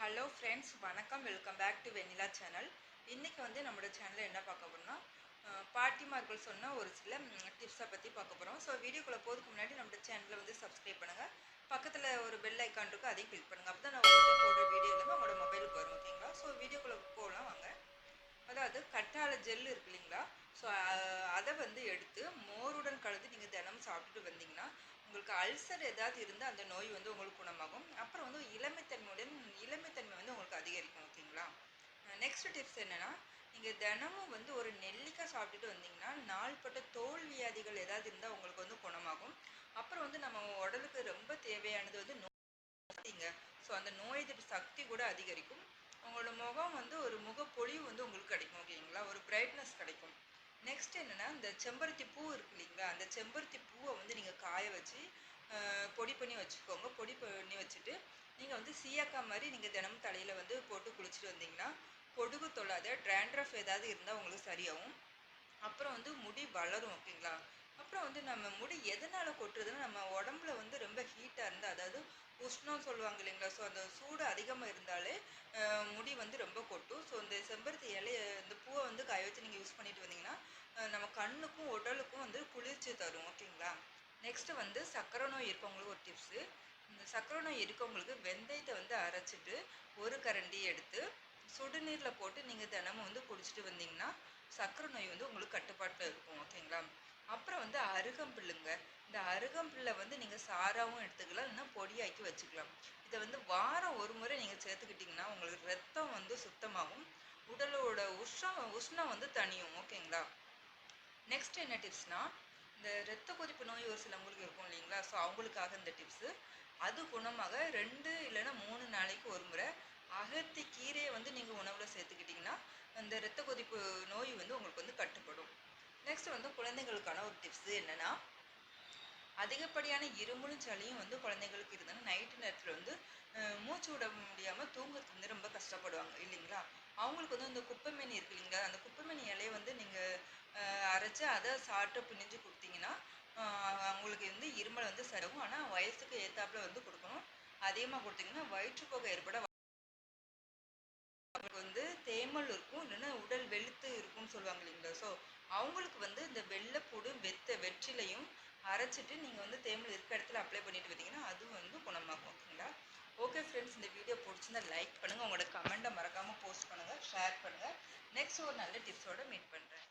Hello friends, வணக்கம். Welcome back to Vennila channel. இன்றைக்கி வந்து நம்மளோட சேனலில் என்ன பார்க்க போகிறோம்னா, பாட்டிமார்கள் சொன்ன ஒரு சில டிப்ஸை பற்றி பார்க்க போகிறோம். ஸோ வீடியோக்குள்ளே போகிறதுக்கு முன்னாடி நம்மளோட சேனலை வந்து சப்ஸ்கிரைப் பண்ணுங்கள். பக்கத்தில் ஒரு பெல் ஐக்கான் இருக்கும், அதையும் கிளிக் பண்ணுங்கள். அப்போ தான் நான் போடுற வீடியோ எல்லாமே உங்களோட மொபைலுக்கு வரும். ஓகேங்களா? ஸோ வீடியோக்குள்ளே போகலாம் வாங்க. அதாவது கற்றாழை ஜெல் இருக்கு இல்லைங்களா? ஸோ அதை வந்து எடுத்து மோருடன் கலந்து நீங்கள் தினமும் சாப்பிட்டுட்டு வந்தீங்கன்னா உங்களுக்கு அல்சர் ஏதாவது இருந்தால் அந்த நோய் வந்து உங்களுக்கு குணமாகும். அப்புறம் வந்து இளமைத்தன்மை வந்து உங்களுக்கு அதிகரிக்கும். ஓகேங்களா? நெக்ஸ்ட் டிப்ஸ் என்னென்னா, நீங்கள் தினமும் வந்து ஒரு நெல்லிக்காய் சாப்பிட்டுட்டு வந்தீங்கன்னா நாள்பட்ட தோல் வியாதிகள் ஏதாவது இருந்தால் உங்களுக்கு வந்து குணமாகும். அப்புறம் வந்து நம்ம உடலுக்கு ரொம்ப தேவையானது வந்து நோய்ங்க. ஸோ அந்த நோய் எதிர்ப்பு சக்தி கூட அதிகரிக்கும். உங்களோட முகம் வந்து ஒரு முகப்பொழிவு வந்து உங்களுக்கு கிடைக்கும். ஓகேங்களா? ஒரு பிரைட்னஸ் கிடைக்கும். நெக்ஸ்ட் என்னென்னா, இந்த செம்பருத்தி பூ இருக்கு இல்லைங்களா? அந்த செம்பருத்தி பூவை வந்து நீங்கள் காய வச்சு பொடி பண்ணி வச்சுக்கோங்க. பொடி பண்ணி வச்சுட்டு நீங்கள் வந்து சீயக்காய் மாதிரி நீங்கள் தினமும் தலையில் வந்து போட்டு குளிச்சுட்டு வந்தீங்கன்னா பொடுகு தொல்லாத ட்ராண்ட்ரஃப் ஏதாவது இருந்தால் உங்களுக்கு சரியாகும். அப்புறம் வந்து முடி வளரும். ஓகேங்களா? அப்புறம் வந்து நம்ம முடி எதனால் கொட்டுறதுன்னா, நம்ம உடம்புல வந்து ரொம்ப ஹீட்டாக இருந்தால், அதாவது உஷ்ணம் சொல்லுவாங்க இல்லைங்களா? ஸோ அந்த சூடு அதிகமாக இருந்தாலே முடி வந்து ரொம்ப கொட்டும். ஸோ இந்த செம்பருத்தி இலைய இந்த பூவை வந்து காய வச்சு நீங்கள் யூஸ் பண்ணிட்டு வந்தீங்கன்னா நம்ம கண்ணுக்கும் உடலுக்கும் வந்து குளிர்ச்சி தரும். ஓகேங்களா? நெக்ஸ்ட்டு வந்து சர்க்கரை நோய் இருக்கவங்களுக்கு ஒரு டிப்ஸு. இந்த சர்க்கரை நோய் இருக்கவங்களுக்கு வெந்தயத்தை வந்து அரைச்சிட்டு ஒரு கரண்டி எடுத்து சுடுநீரில் போட்டு நீங்கள் தினமும் வந்து குடிச்சிட்டு வந்தீங்கன்னா சர்க்கரை நோய் வந்து உங்களுக்கு கட்டுப்பாட்டில் இருக்கும். ஓகேங்களா? அப்புறம் வந்து அருகம்புல்லுங்க. இந்த அருகம்புல்லை வந்து நீங்கள் சாராவும் எடுத்துக்கலாம், இல்லைன்னா பொடியாக்கி வச்சுக்கலாம். இதை வந்து வாரம் ஒரு முறை நீங்கள் சேர்த்துக்கிட்டிங்கன்னா உங்களுக்கு ரத்தம் வந்து சுத்தமாகும், உடலோட உஷ்ணம் வந்து தணியும். ஓகேங்களா? நெக்ஸ்ட் என்ன டிப்ஸ்னால், இந்த இரத்த கொதிப்பு நோய் ஒரு சிலவங்களுக்கு இருக்கும் இல்லைங்களா? ஸோ அவங்களுக்காக இந்த டிப்ஸு. அது குணமாக 2 இல்லைன்னா 3 நாளைக்கு ஒரு முறை அகத்தி கீரையை வந்து நீங்கள் உணவில் சேர்த்துக்கிட்டிங்கன்னா அந்த இரத்த கொதிப்பு நோய் வந்து உங்களுக்கு வந்து கட்டுப்படும். நெக்ஸ்ட் வந்து குழந்தைங்களுக்கான ஒரு டிப்ஸு என்னென்னா, அதிகப்படியான இருமலும் சளியும் வந்து குழந்தைங்களுக்கு இருந்ததுன்னா நைட்டு நேரத்தில் வந்து மூச்சு விட முடியாமல் தூங்குறதுக்கு வந்து ரொம்ப கஷ்டப்படுவாங்க இல்லைங்களா? அவங்களுக்கு வந்து இந்த குப்பைமேனி இருக்கு இல்லைங்களா? அந்த குப்பைமேனி இலையை வந்து நீங்கள் அரைச்சி அதை சாப்பிட்டு பிழிஞ்சு கொடுத்தீங்கன்னா அவங்களுக்கு வந்து இருமல் வந்து சரியாகும். ஆனால் வயசுக்கு ஏற்றாப்புல வந்து கொடுக்கணும். அதிகமாக கொடுத்தீங்கன்னா வயிற்றுப்போக்கு ஏற்பட வந்து தேமல் இருக்கும், இல்லைன்னா உடல் வெளுத்து இருக்கும்னு சொல்லுவாங்க இல்லைங்களா? ஸோ அவங்களுக்கு வந்து இந்த வெள்ளைப்பூடு வெற்றிலையும் அரைச்சிட்டு நீங்கள் வந்து தேமல் இருக்க இடத்துல அப்ளை பண்ணிட்டு வந்தீங்கன்னா அதுவும் வந்து குணமாகும். ஓகேங்களா? ஓகே ஃப்ரெண்ட்ஸ், இந்த வீடியோ பிடிச்சிருந்தா லைக் பண்ணுங்கள், உங்களோட கமெண்ட்டை மறக்காமல் போஸ்ட் பண்ணுங்கள், ஷேர் பண்ணுங்கள். நெக்ஸ்ட் ஒரு நல்ல டிப்ஸோடு மீட் பண்ணுறேன்.